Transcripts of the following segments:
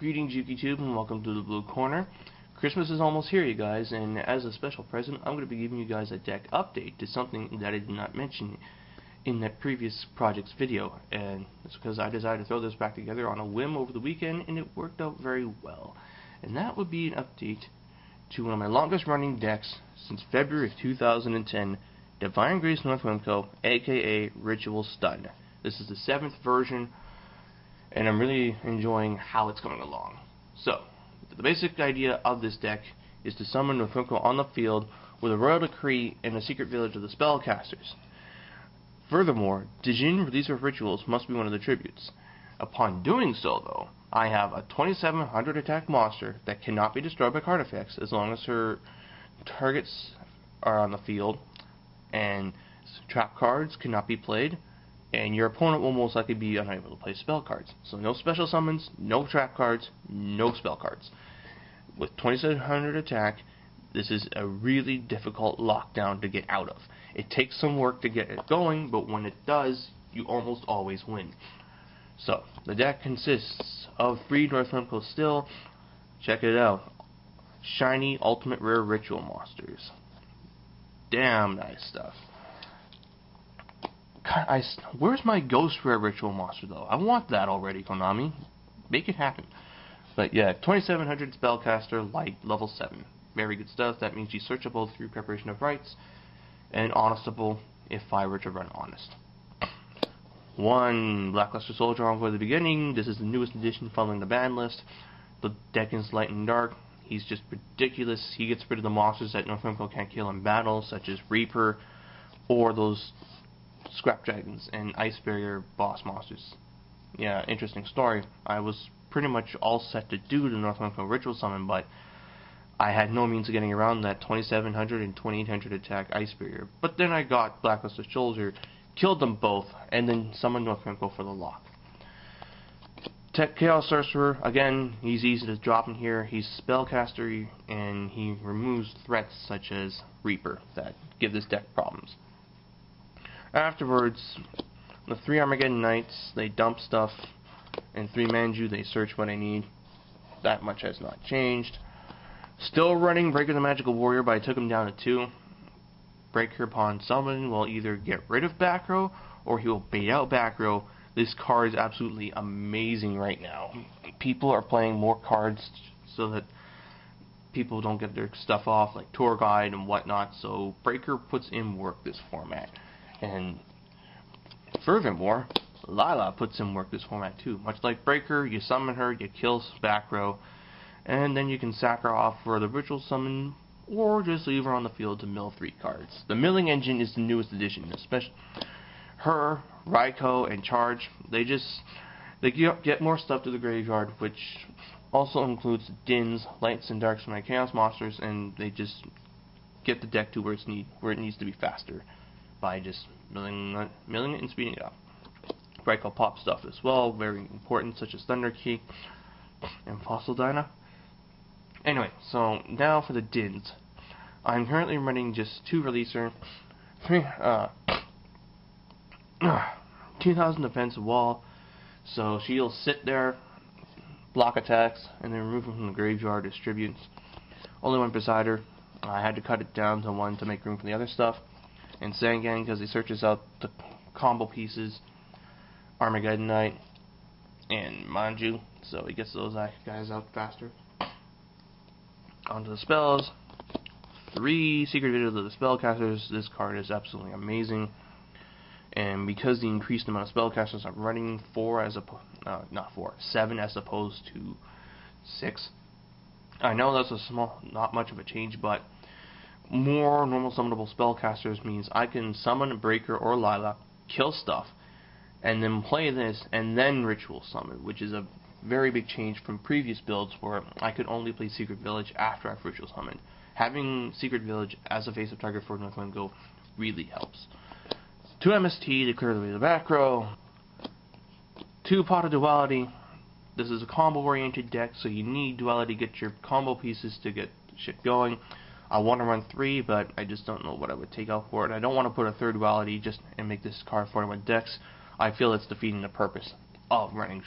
Greetings YouTube and welcome to the Blue Corner. Christmas is almost here, you guys, and as a special present I'm going to be giving you guys a deck update to something that I did not mention in that previous project's video, and it's because I decided to throw this back together on a whim over the weekend and it worked out very well. And that would be an update to one of my longest running decks since February of 2010, Divine Grace Northwemko, aka Ritual Stun. This is the 7th version, and I'm really enjoying how it's going along. So, the basic idea of this deck is to summon Northwemko on the field with a Royal Decree and a Secret Village of the Spellcasters. Furthermore, Dijin, Releaser of Rituals, must be one of the tributes. Upon doing so, though, I have a 2700 attack monster that cannot be destroyed by card effects as long as her targets are on the field, and trap cards cannot be played, and your opponent will most likely be unable to play spell cards. So no special summons, no trap cards, no spell cards. With 2700 attack, this is a really difficult lockdown to get out of. It takes some work to get it going, but when it does, you almost always win. So, the deck consists of 3 Northwemko still. Check it out. Shiny Ultimate Rare Ritual Monsters. Damn nice stuff. God, where's my Ghost Rare Ritual Monster, though? I want that already, Konami. Make it happen. But yeah, 2700 Spellcaster, Light, level 7. Very good stuff. That means she's searchable through Preparation of Rites, and honestable if I were to run Honest. 1 Blackluster Soldier on for the beginning. This is the newest edition following the ban list. The deck is light and dark. He's just ridiculous. He gets rid of the monsters that Northwemko can't kill in battle, such as Reaper, or those Scrap Dragons and Ice Barrier boss monsters. Yeah, interesting story. I was pretty much all set to do the Northwemko Ritual Summon, but I had no means of getting around that 2700 and 2800 attack Ice Barrier. But then I got Blackluster Soldier, killed them both, and then summoned Northwemko for the lock. Tech Chaos Sorcerer, again, he's easy to drop in here. He's Spellcaster, and he removes threats such as Reaper that give this deck problems. Afterwards, the 3 Armageddon Knights, they dump stuff, and 3 Manju, they search what I need. That much has not changed. Still running Breaker the Magical Warrior, but I took him down to 2. Breaker upon summon will either get rid of back row, or he will bait out back row. This card is absolutely amazing right now. People are playing more cards so that people don't get their stuff off, like Tour Guide and whatnot, so Breaker puts in work this format. And furthermore, Lila puts in work this format too. Much like Breaker, you summon her, you kill back row, and then you can sack her off for the ritual summon, or just leave her on the field to mill 3 cards. The milling engine is the newest addition, especially her, Raiko, and Charge. They get more stuff to the graveyard, which also includes Dins, Lights and Darks from my Chaos monsters, and they just get the deck to where it needs to be faster by just milling it and speeding it up. Raiko pop stuff as well, very important, such as Thunder Key and Fossil Dyna. Anyway, so now for the Dins. I'm currently running just 2 Releaser, 2000 defense wall, so she'll sit there, block attacks, and then remove them from the graveyard as tributes. Only 1 beside her. I had to cut it down to 1 to make room for the other stuff. And Sangan, because he searches out the combo pieces, Armageddon Knight, and Manju, so he gets those guys out faster. Onto the spells. 3 Secret Videos of the Spellcasters. This card is absolutely amazing. And because the increased amount of spellcasters I'm running, 7 as opposed to 6. I know that's not much of a change, but more normal summonable spellcasters means I can summon a Breaker or Lilac, kill stuff, and then play this, and then ritual summon, which is a very big change from previous builds where I could only play Secret Village after I've ritual summoned. Having Secret Village as a face-up target for Northwemko really helps. 2 MST to clear the way to the back row. 2 Pot of Duality. This is a combo-oriented deck, so you need Duality to get your combo pieces to get shit going. I want to run 3, but I just don't know what I would take out for it. I don't want to put a 3rd Duality just and make this card 41 decks. I feel it's defeating the purpose of running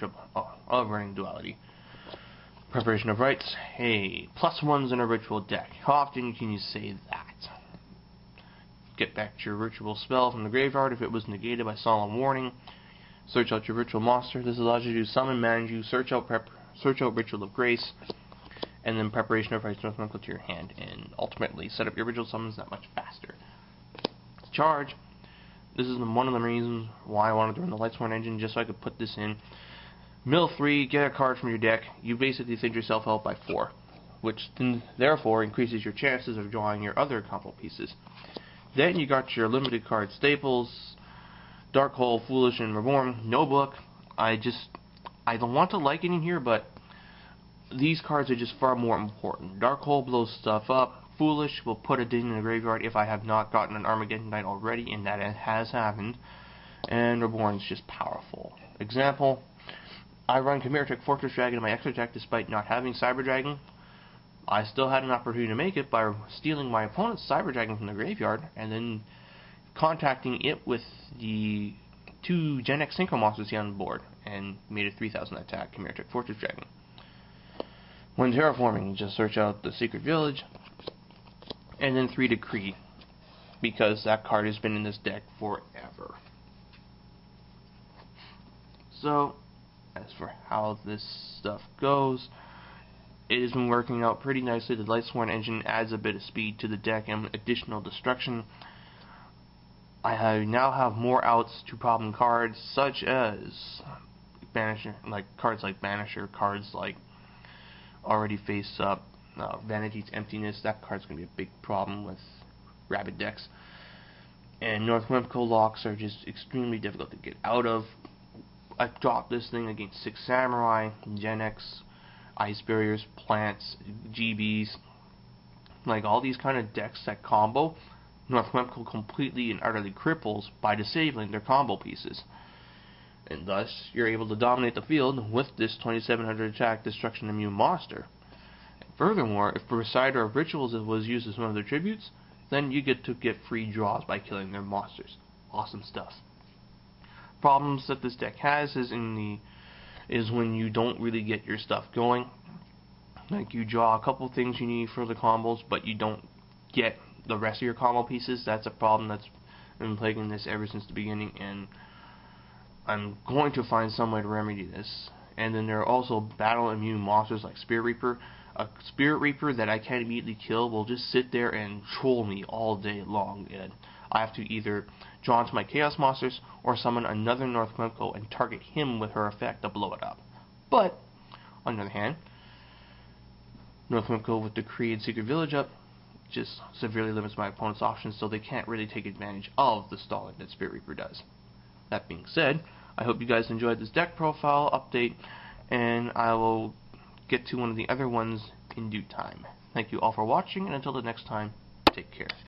Duality. Preparation of rites. Hey, +1s in a ritual deck. How often can you say that? Get back to your ritual spell from the graveyard if it was negated by solemn warning. Search out your ritual monster. This allows you to summon, manage you, search out Ritual of Grace, and then Preparation of Rites Northwemko to your hand, and ultimately set up your ritual summons that much faster. Charge. This is one of the reasons why I wanted to run the Lightsworn engine, just so I could put this in. Mill 3, get a card from your deck. You basically thinned yourself out by 4, which then, therefore increases your chances of drawing your other combo pieces. Then you got your limited card staples, Dark Hole, Foolish, and Reborn. No book. I don't want to like it in here, but these cards are just far more important. Dark Hole blows stuff up. Foolish will put it in the graveyard if I have not gotten an Armageddon Knight already, and that has happened. And Reborn is just powerful. Example, I run Chimeric Fortress Dragon in my extra deck despite not having Cyber Dragon. I still had an opportunity to make it by stealing my opponent's Cyber Dragon from the graveyard and then contacting it with the 2 Gen X Synchro monsters he had on the board and made a 3,000 attack Chimeric Fortress Dragon. When terraforming, you just search out the Secret Village and then 3 Decree, because that card has been in this deck forever. So, as for how this stuff goes, it has been working out pretty nicely. The Lightsworn engine adds a bit of speed to the deck and additional destruction. I now have more outs to problem cards, such as Banisher, cards like Already Face Up, Vanity's Emptiness. That card's going to be a big problem with Rabid decks. And Northwemko locks are just extremely difficult to get out of. I dropped this thing against 6 Samurai, Gen X, Ice Barriers, Plants, GBs, all these kind of decks that combo. Northwemko completely and utterly cripples by disabling their combo pieces. And thus, you're able to dominate the field with this 2700 attack destruction immune monster. And furthermore, if Reciter of Rituals was used as one of their tributes, then you get free draws by killing their monsters. Awesome stuff. Problems that this deck has is when you don't really get your stuff going. You draw a couple things you need for the combos, but you don't get the rest of your combo pieces. That's a problem that's been plaguing this ever since the beginning, and I'm going to find some way to remedy this. And then there are also battle immune monsters like Spirit Reaper. A Spirit Reaper that I can't immediately kill will just sit there and troll me all day long, and I have to either draw into my Chaos monsters or summon another Northwemko and target him with her effect to blow it up. But, on the other hand, Northwemko with Decree and Secret Village up just severely limits my opponent's options, so they can't really take advantage of the stalling that Spirit Reaper does. That being said, I hope you guys enjoyed this deck profile update, and I will get to one of the other ones in due time. Thank you all for watching, and until the next time, take care.